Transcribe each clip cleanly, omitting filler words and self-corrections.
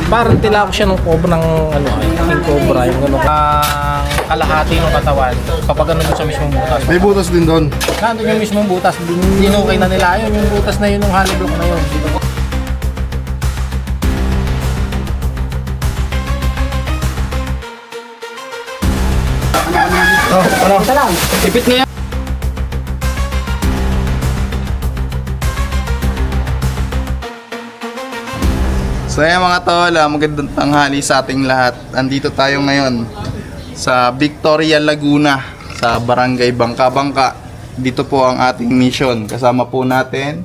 Parang tila ko siya ng cobra ng ano, yung cobra, yung ano, kalahati ng katawan. Kapag ano doon sa mismong butas. May butas din doon. Nandun yung mismong butas, dinukay na nila yun, yung butas na yun, yung hollow block na yun. Ano? Ito lang. Ipit nga yan. So ayan mga tol, magandang tanghali sa ating lahat. Andito tayo ngayon sa Victoria, Laguna, sa Barangay Bangka-Bangka. Dito po ang ating mission. Kasama po natin,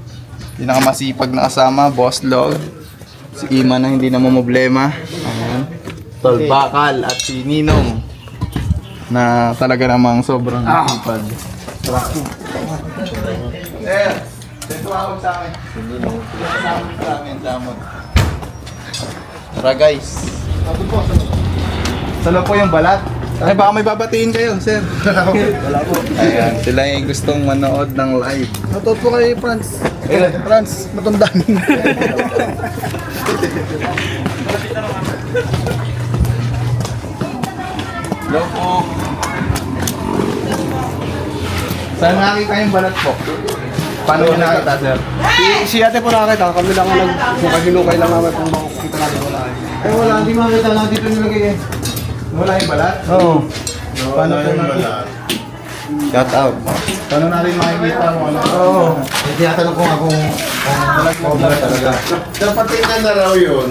pinakamasipag na kasama, Boss Log, si Ima na hindi na problema, Tol Bakal at si Ninong na talaga namang sobrang masipag. Sir, tumawag sa amin. Sa amin, damot. Tara guys. Salo po yung balat. Ay baka may babatiin kayo, sir. Wala po. Ayan, sila yung gustong manood ng live. Natot po kay Franz. Franz, matundang. Hello po. Saan nakita yung balat po? Paano nyo nakita, sir? Si ate po nakakita, kami lang ang naghinukay lang namin kung makikita natin wala. Eh wala, hindi makita lang dito nilagay eh. Wala yung balat? Oo. Paano po natin? Shout out. Paano natin makikita kung ano? Oo. Tinatanong ko nga kung balat talaga. Dapat tingnan na raw yun.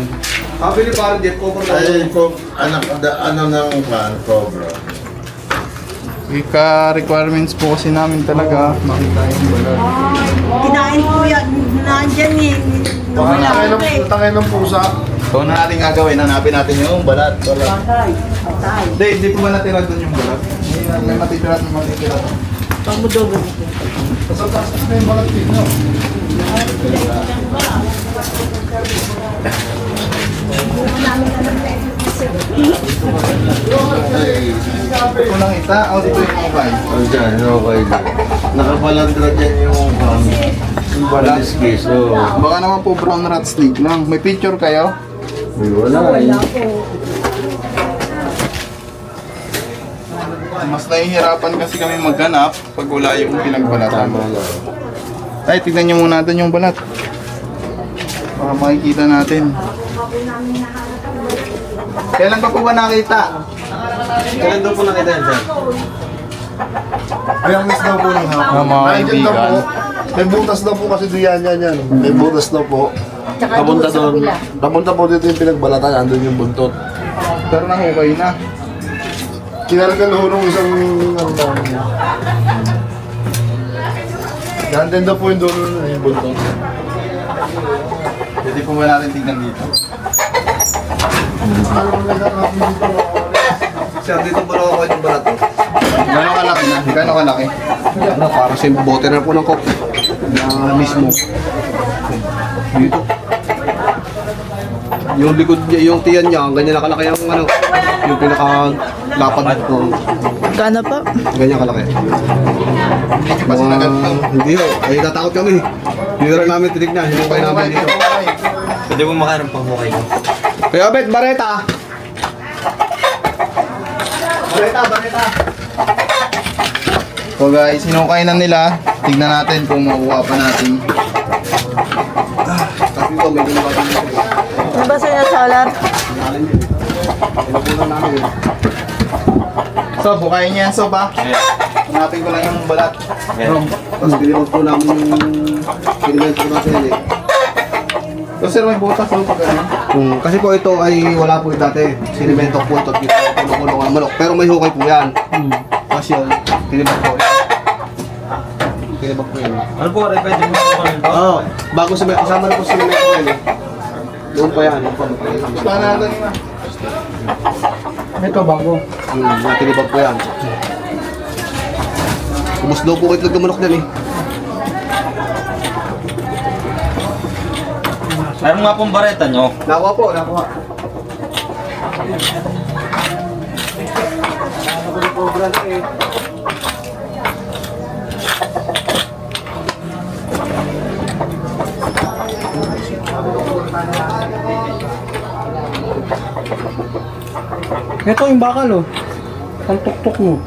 sabi ni parang jet cover Ay, ano ng fan, cobra. Ika-requirements po kasi namin talaga makita yung balat. Kinain ko yan, nandyan eh. Tangay ng pusa. So ano natin gagawin? Hanapin natin yung balat. Patay, patay. Hindi po ba natira doon yung balat? May matitira at may matitira. Pag mo doon. Sa taas na yung balat din, no? Ito ko lang ita. O dito yung mobile. Andyan, okay lang. Nakapalandra dyan yung Balat. case. Oh. Baka naman po brown rat snake lang. May picture kayo? Ay, wala eh. Mas nahihirapan kasi kami maghanap pag wala yung pinagbalatan. Ay, tignan nyo muna natin yung balat. Para makikita natin. Kailan pa po ba nakita? Kailan daw po nakita yan, sir? Ay, ang miss daw po ng hapon. Mga Nandiyan daw kaibigan. po. May butas daw po kasi diyan yan. May butas daw po. Papunta doon. Papunta po dito yung pinagbalatan. Andun yung buntot. Pero nahukay na. Kinalagan ho nung isang Gantin daw po yung dulo na yung buntot. Pwede po ba natin tignan dito? Sir, dito po ako yung balat. Gano'ng kalaki na? Gano'ng kalaki? Ano, para sa bote na po ng coke. Na mismo. Dito. Yung likod niya, yung tiyan niya, ganyan na kalaki ang ano, yung pinaka-lapad ko. Gano po? Ganyan kalaki. Hindi nyo pa sinagat pa. Hindi ho, ay natakot kami. Hindi rin namin tinignan, hindi pa namin dito. Pwede mo makaroon pang mukhay ko. Kaya Bet, Bareta! Bareta! So guys, sinukay na nila. Tignan natin kung makuha pa natin. Kasi ito, medyo nakatang ito. Ano ba sa inyo, Solar? Pinapunan namin. So, bukayin niya yan, so ba? Hanapin ko lang yung balat. Tapos binilot po namin yung pinilot po natin eh. So sir, may butas so pag ano? Kasi po ito ay wala po dati. Sinimento po ito at dito kulong ang manok. Pero may hukay po yan. Kasi yun, tinibag po yan. Tinibag po yan. Ano po, pwede mo makaroon to? Oo, bago sa kasama na po sinimento yan eh. Doon pa yan. Gusto natin na. Ito bago. Tinibag po yan. Kumuslo po itlog ng manok yan eh. Ayaw nga pong bareta nyo. Nakuha po, nakuha. Ito yung bakal oh. Ang tuktok mo.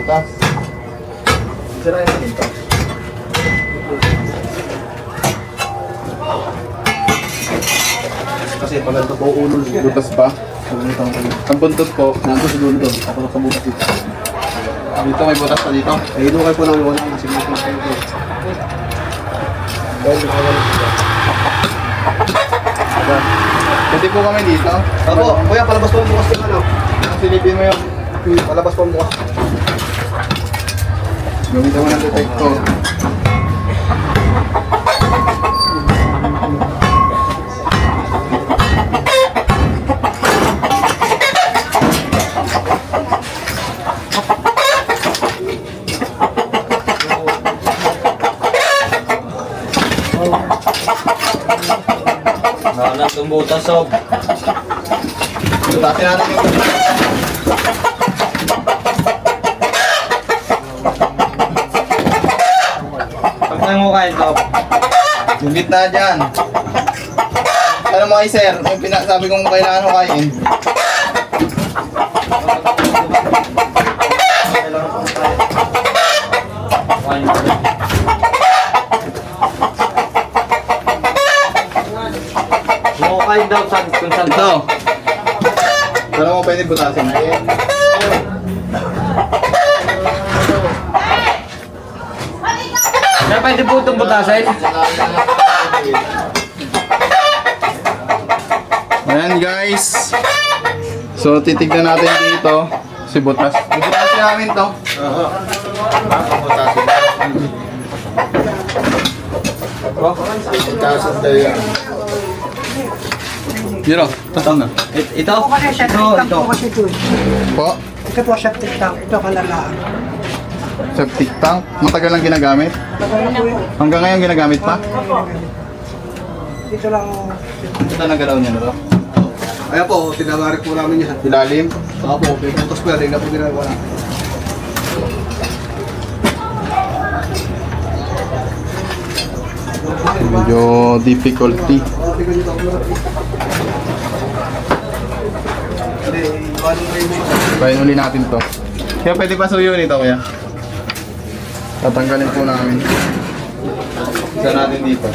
Butas. Sirain natin ito. Kasi pag ito po ulo, Butas pa. Ang buntot po. nandun sa dulo doon. Ako nakabukas dito. Dito may butas pa dito. Ay, ino kayo po ng wala kasi may po. Pwede po kami dito. Ako, kuya, palabas po ang bukas yung ano. Silipin mo yung Palabas po ang bukas. gamitin mo ng detector. Nakalang tumbutas, Sob. Butasin natin yung Pag nang mukha ito, yung gitna dyan. Ano mo kay sir? Yung sabi kong kailangan ko kain. mukha daw kung saan Ito. Ano mo pwede butasin? Sir, pwede po itong butasin? Ayan guys. So titignan natin dito si butas. Butasin namin to. Zero. Tatang na. Ito? Ito. Po. Ito po siya TikTok. Ito kalalaan. Septic tank. Matagal lang ginagamit. Hanggang ngayon ginagamit pa. Dito lang. Ito na galaw niya na to. Ayan po, tinagarik po namin yan. Ilalim. Saka po, may putos po yan. Hindi na po ginagawa na. Medyo difficulty. Bayan uli natin to. Kaya pwede pa suyo nito kuya. Tatanggalin po namin. Isa natin dito.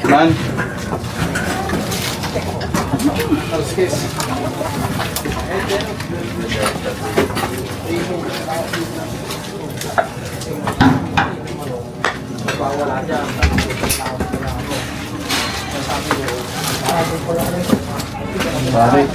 Man. Balik.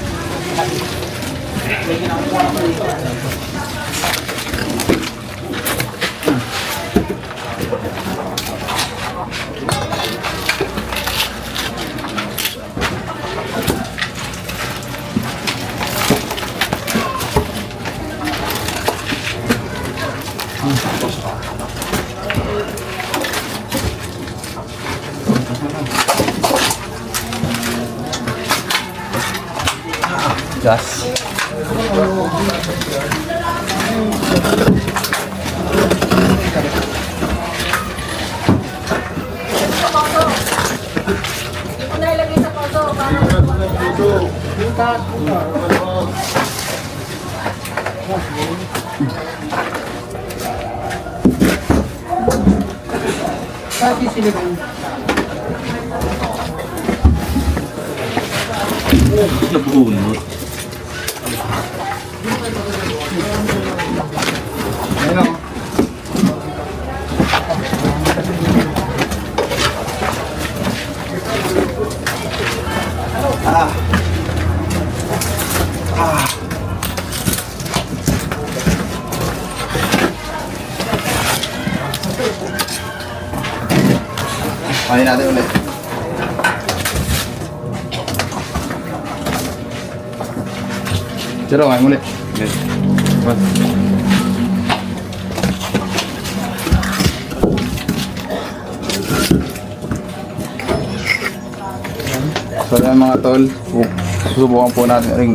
Gas. Nabunot. Ayun o. Kain natin ulit. Siro, kain ulit. So yan mga tol, susubukan po natin rin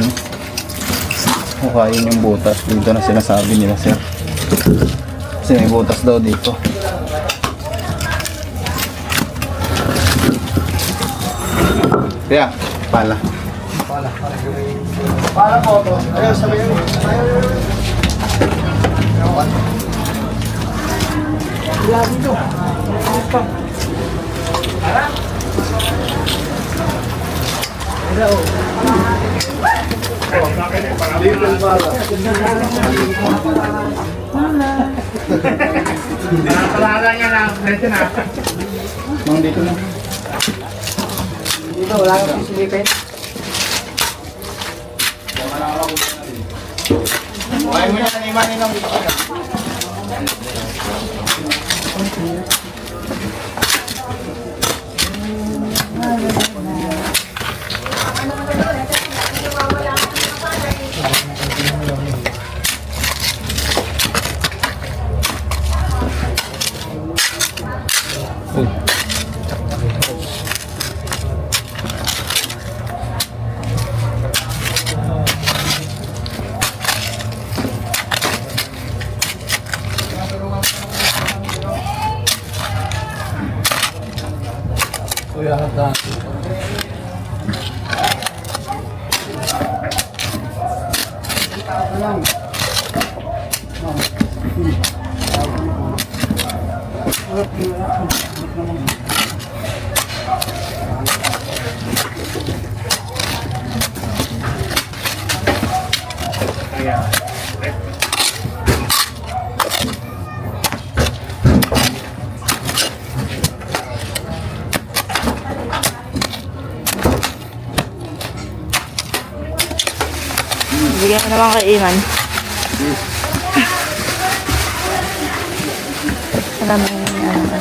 hukayin yung butas dito na sinasabi nila sir. Kasi may butas daw dito. Kaya, pala. Para po to. Ayun, sabi nyo. Little bala. Mang dito na. Dito, wala kang sisilipin. Hukayin mo yan, imanin lang dito. Bigyan mo naman kay Iman. Alam mo yung ano.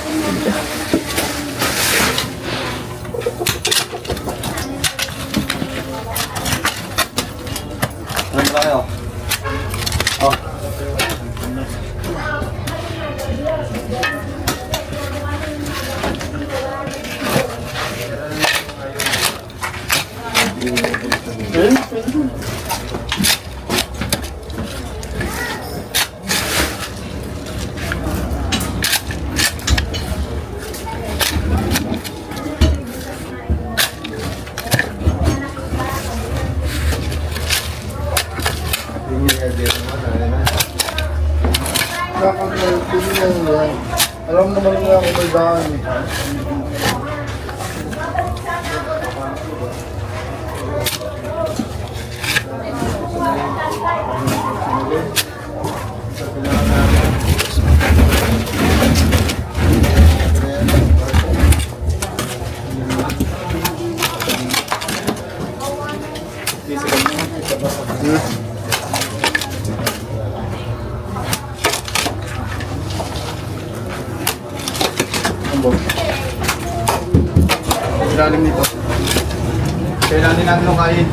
Ano ba kayo? Oh. Alam naman nila kung may daan eh. Ilalim nito. Kailangan natin hukayin.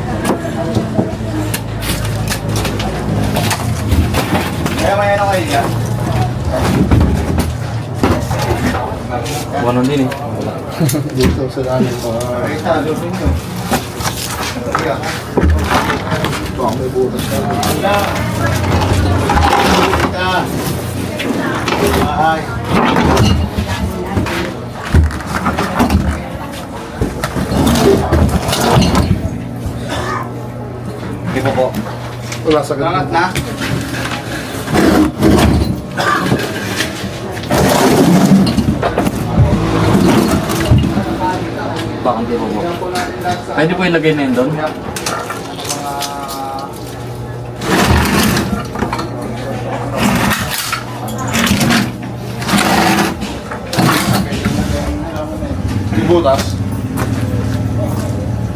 Kaya may ano kayo yan? Ano din eh. Dito sa daan ko. Ay, talo rin yun. Baka may butas na. Ay. Hindi po. Wala sa Langat ganda. na. Baka hindi po po. Pwede po ilagay na yun doon? May butas.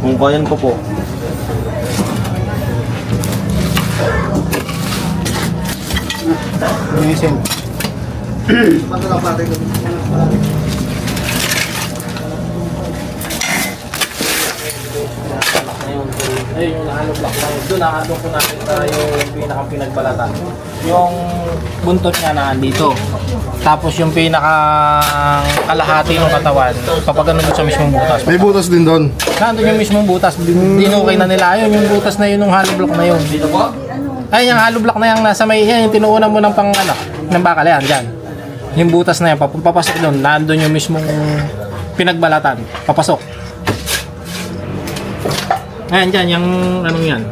Kung kayan ko po. Linisin. yun. Ayun yung hollow block na yun. Doon nakadong ko nakita yung pinakang pinagbalatan. Yung buntot niya na dito. Tapos yung pinakang kalahati ng katawan, kapag ano doon sa mismong butas. May butas din doon. Nandun yung mismong butas, dinukay na nila yun, yung butas na yun, yung hollow block na yun. Dito po? Ay, yung hollow block na yung nasa may, yan, yung tinuunan mo ng pang, ano, ng bakal, yan, dyan. Yung butas na yan, papasok doon, nandun yung mismong pinagbalatan, papasok. Ayan, dyan, yung, anong yan.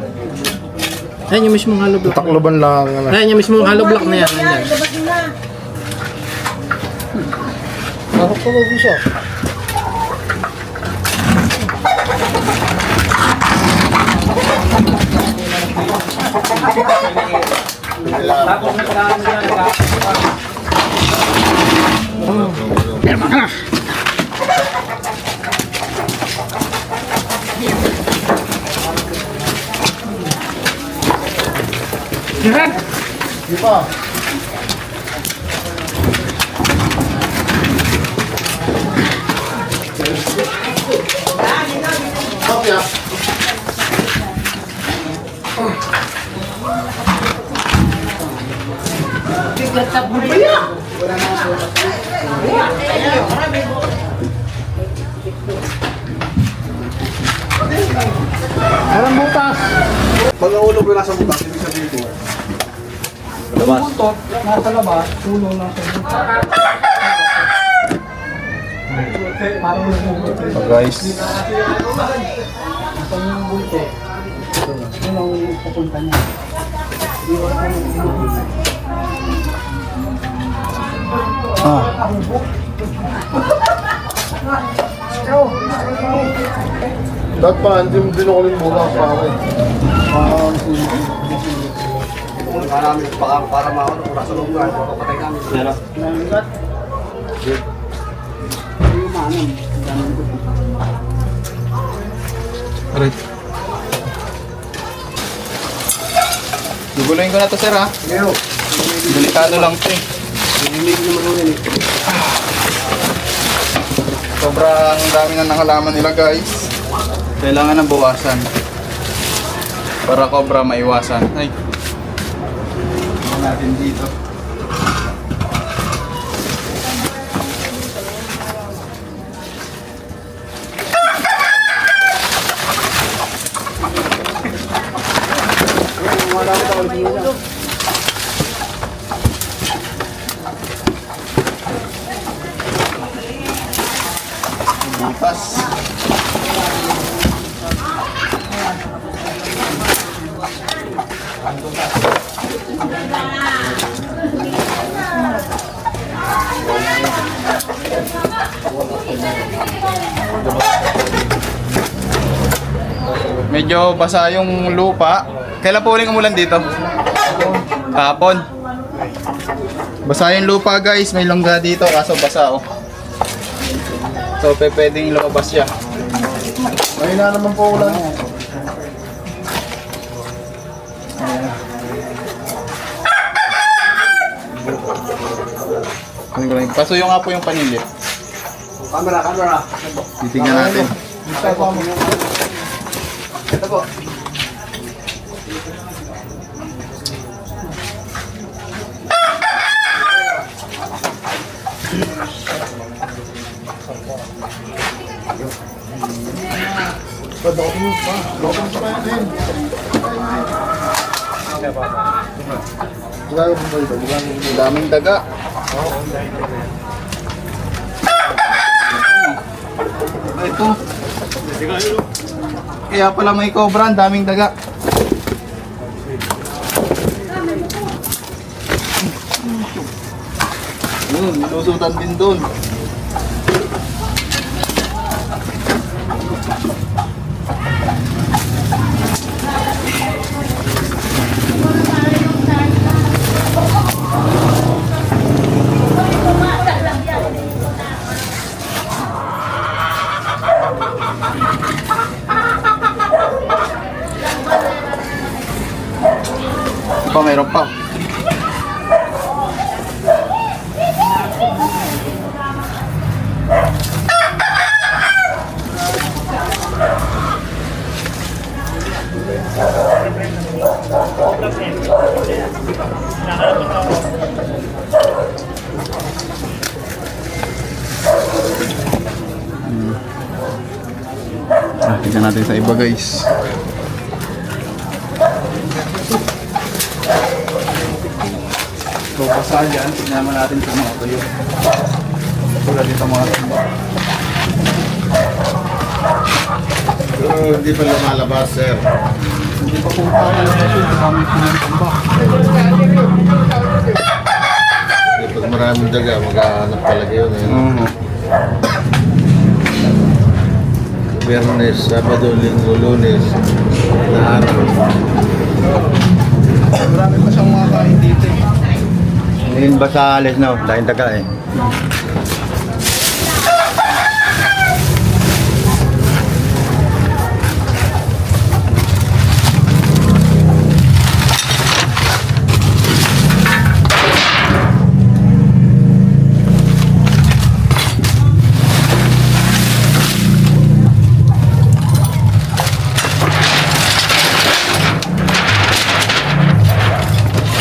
Ayan yung mismong hollow block. Takloban lang. Ano. Ayan yung mismong hollow block na yan, ayan. Tapos nagkaan niya, Di pa. Kopya. walang butas. Pag ang ulo ko nasa butas, ibig sabihin ko, Labas. Buntot, nasa labas, ulo nasa buntot. Parang nabubot. So guys, Yung buntot. Yun ang pupunta niya. Dapat pa, hindi mo dinukuling bukas pa ako eh. kung namin para maano, kung nasa loob nga, papatay namin. Alright. Guguluhin ko na to sir ha. Ngayon, Delikado lang to eh. hindi ko naman ulit eh. Sobrang dami na ng halaman nila guys. Kailangan na buwasan. Para cobra maiwasan. Ay. Tingnan natin dito. Butas. Medyo basa yung lupa. Kailan po uling umulan dito? Kahapon. Basa yung lupa guys. May longga dito kaso basa oh. So pwedeng lumabas siya. Mahina naman po ulan. Pasuyo nga po yung panili. Camera. Titingnan natin. Ito po. Daming daga. Ito. Kaya pala may cobra, ang daming daga. Yun, lusutan din doon. Pa, mayroon pa. Tignan natin sa iba guys. So pasal yan, tignan naman natin sa mga tuyo. Tulad dito mga tuyo. Hindi pa lumalabas, sir. Hindi pa po kaya kasi marami po ng tambak. Pag maraming daga, maghahanap talaga yun. Biyernes, Sabado, Linggo, Lunes, na araw. Marami pa siyang mga kain dito eh. Ngayon ba sa alis na? Dahil daga eh.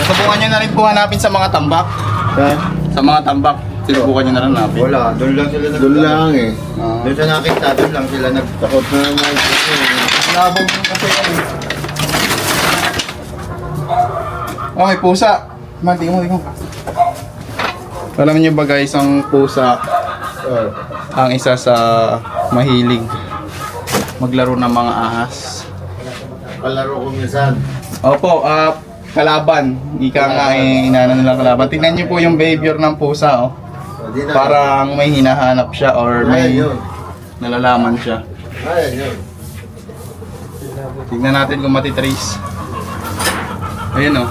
Subukan nyo na rin po hanapin sa mga tambak. Saan? Sa mga tambak, sinubukan nyo na rin hanapin. Wala, doon lang sila Doon lang eh. Doon sa nakita, doon lang sila Takot na naman kasi. Labog mo kasi yan. Okay, pusa. Man, tingin mo. Alam niyo ba guys, ang pusa, ang isa sa mahilig maglaro ng mga ahas. Palaro ko minsan. Opo, kalaban. Ika nga inana nilang kalaban. Tingnan niyo po yung behavior ng pusa, oh. Di na. Parang may hinahanap siya or may Ayan yun. nalalaman siya. Ayan yun. Tingnan natin kung matitrace. Ayun oh.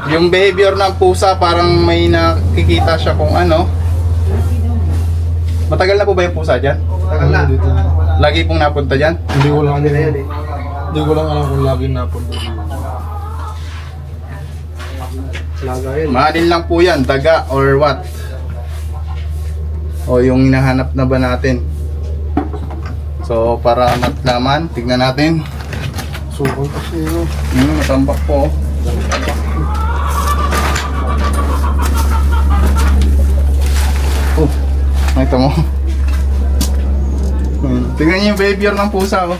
Yung behavior ng pusa parang may nakikita siya kung ano. Matagal na po ba yung pusa dyan? Tagal na. Lagi pong napunta dyan? Hindi ko lang alam kung laging napunta. Laga yun. Maalin lang po yan, daga or what? O yung hinahanap na ba natin? So para matlaman, tignan natin. Sukol kasi yun. Matambak po. Oh, nakita mo. Tignan niyo yung behavior ng pusa, oh.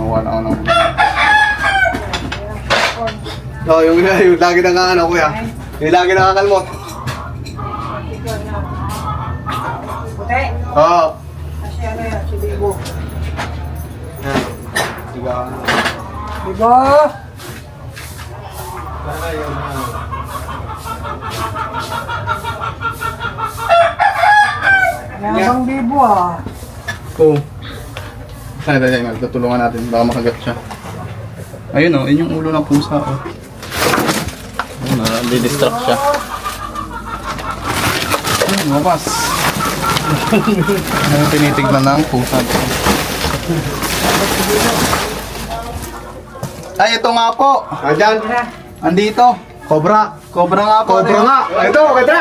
Wala ko na. Yung lagi nang ano kuya. Yung lagi nakakalmot. Puti. Oo. Kasi ano yan, si Bibo. Diba? Bibo! Yabang Bibo ah. Oh. Tayo, tutulungan natin. Baka makagat siya. Ayun oh, yun yung ulo ng pusa, oh. Ayun, nadi-distract siya. Ayun, mapas. Ano yung tinitignan ng pusa? Ay, ito nga po. Andyan. Andito. Cobra. Cobra nga po. Cobra nga. Ito, kata.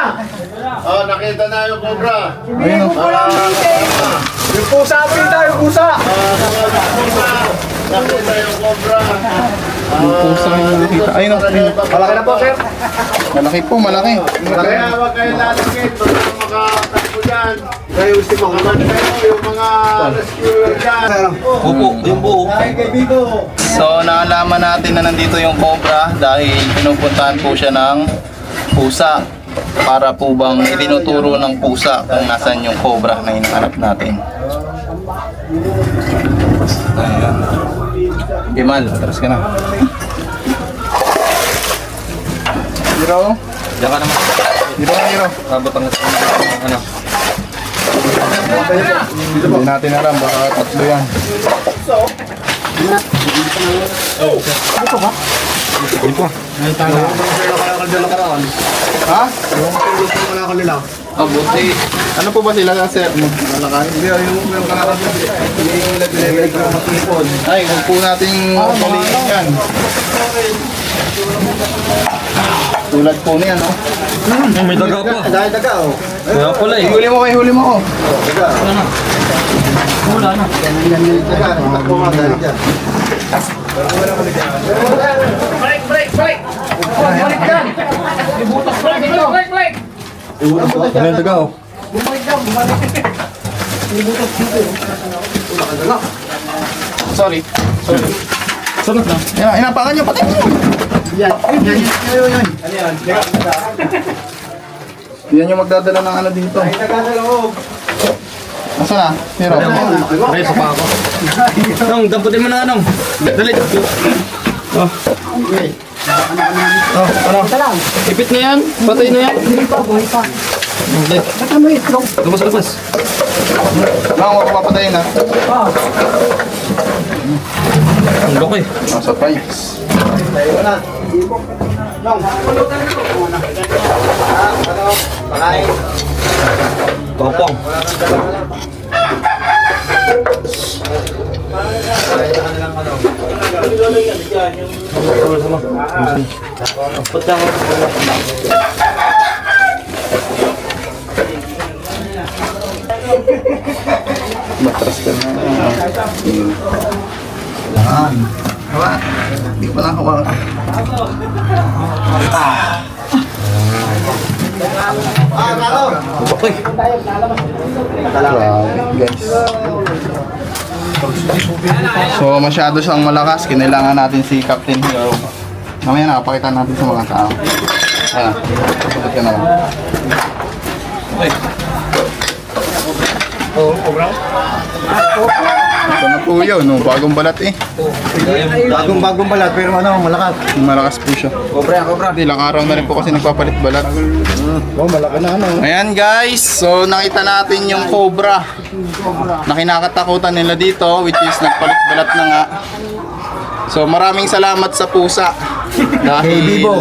Oh, nakita na yung cobra. Ayun oh. Yung pusa, pinta, yung pusa. Nakita yung cobra. Yung pusa yung nakita. Ayun oh. Ayun. Malaki na po, sir. Malaki po, malaki. Kaya huwag kayo lalakit. Baka makatakbo dyan. Kaya yung stick mo. Kaman kayo yung mga rescuer dyan. Opo, yung buo. So, naalaman natin na nandito yung cobra dahil pinupuntahan po siya ng pusa para po bang itinuturo ng pusa kung nasan yung cobra na hinahanap natin. Ayan. Imal, atras ka na. Hiro. Diyan ka naman. Hiro. Abot ang ano. Hindi natin alam, baka tatlo yan. Ha? Buti. Ano po ba sila sir? Malakain? Hindi, yung meron ka na kasi. Ay, huwag po natin paliin yan. Tulad po niya, no? May daga pa. Dahil daga, oh. Kaya pala eh. Huli mo kayo, huli mo ko. Daga. Wala na. Daga, takbo nga dahil dyan. Ano yung daga oh? Sorry. Sunod na. Inapakan nyo, patay nyo. Yan. Yan yung magdadala ng ano dito. Asa na? Hero. Reso pa ako. Nong, damputin mo na anong. Dali. Oh. Oh, ano? Ipit na yan? Patay na yan? Okay. Labas, labas. Lang, huwag ko papatayin ha. Ang laki. Nasa pipes. Popong. Matras ka na. Hawa. Hindi pa nakawa. Okay. Guys. So masyado siyang malakas. Kinailangan natin si Captain Hero. Mamaya nakapakita natin sa mga tao. Ayan. Sagot ka naman. Ito na po yun. No? Bagong balat eh. Bagong balat pero ano, malakas. Malakas po siya. Cobra. Ilang araw na rin po kasi nagpapalit balat. Malaki na ano. Ayan guys, so nakita natin yung cobra na kinakatakutan nila dito, which is nagpalit balat na nga. So maraming salamat sa pusa. Kay Bibo.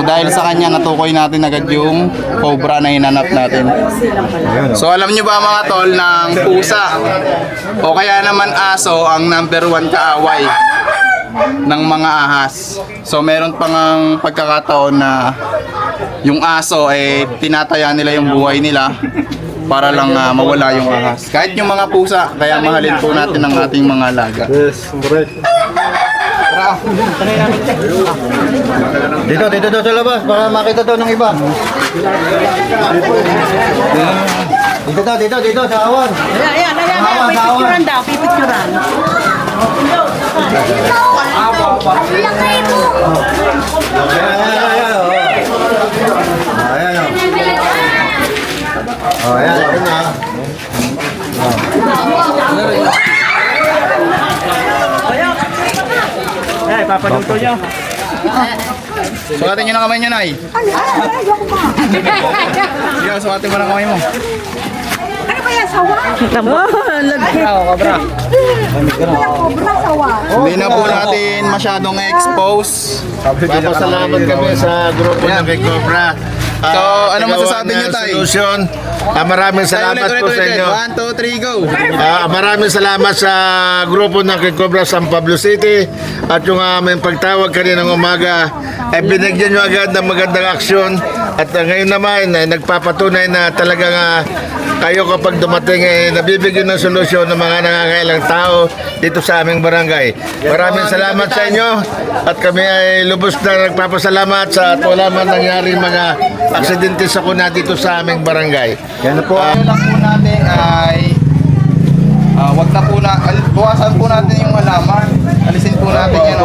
Dahil sa kanya natukoy natin agad yung cobra na hinanap natin. So alam nyo ba mga tol ng pusa o kaya naman aso ang number 1 kaaway ng mga ahas. So meron pang ang pagkakataon na yung aso eh tinataya nila yung buhay nila para lang mawala yung ahas. Kahit yung mga pusa, kaya mahalin po natin ang ating mga alaga. Yes, correct. Dito daw sa labas para makita daw ng iba. Dito sa awan. Ayan, pipicturan daw, pipicturan. Ay, papaluto niyo. Sukatin nyo na kamay nyo, Nay. Sige, sukatin mo na kamay mo. Ano kaya sawa? Cobra. Hindi na po natin masyadong expose. Papasalamat kami sa grupo ng Kay Cobra. So, ano masasabi niyo, Tay? Solution. Maraming salamat po sa inyo. 1, 2, 3, go! Maraming salamat sa grupo ng Kay Cobra San Pablo City at yung aming pagtawag kaninang umaga ay binigyan nyo agad ng magandang aksyon at ngayon naman ay nagpapatunay na talagang kayo kapag dumating ay nabibigyan ng solusyon ng mga nangangailang tao dito sa aming barangay. Maraming salamat sa inyo at kami ay lubos na nagpapasalamat sa wala man nangyari mga aksidente sa kuna dito sa aming barangay. Yan na po. Ano lang po natin ay wag na po na buwasan po natin yung halaman. Alisin po natin yan.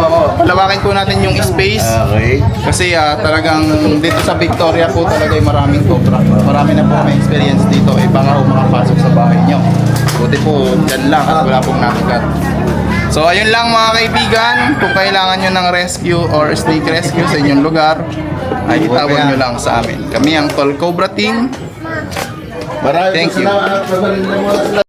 Lawakin po natin yung space. Okay. Kasi talagang dito sa Victoria po talaga ay maraming cobra. Marami na po may experience dito. Baka makapasok sa bahay nyo. Buti po dyan lang at wala pong nakikat. So ayun lang mga kaibigan. Kung kailangan nyo ng rescue or snake rescue sa inyong lugar, ay itawag nyo lang sa amin. Kami ang Tol Cobra Team. Maraming Thank you. salamat.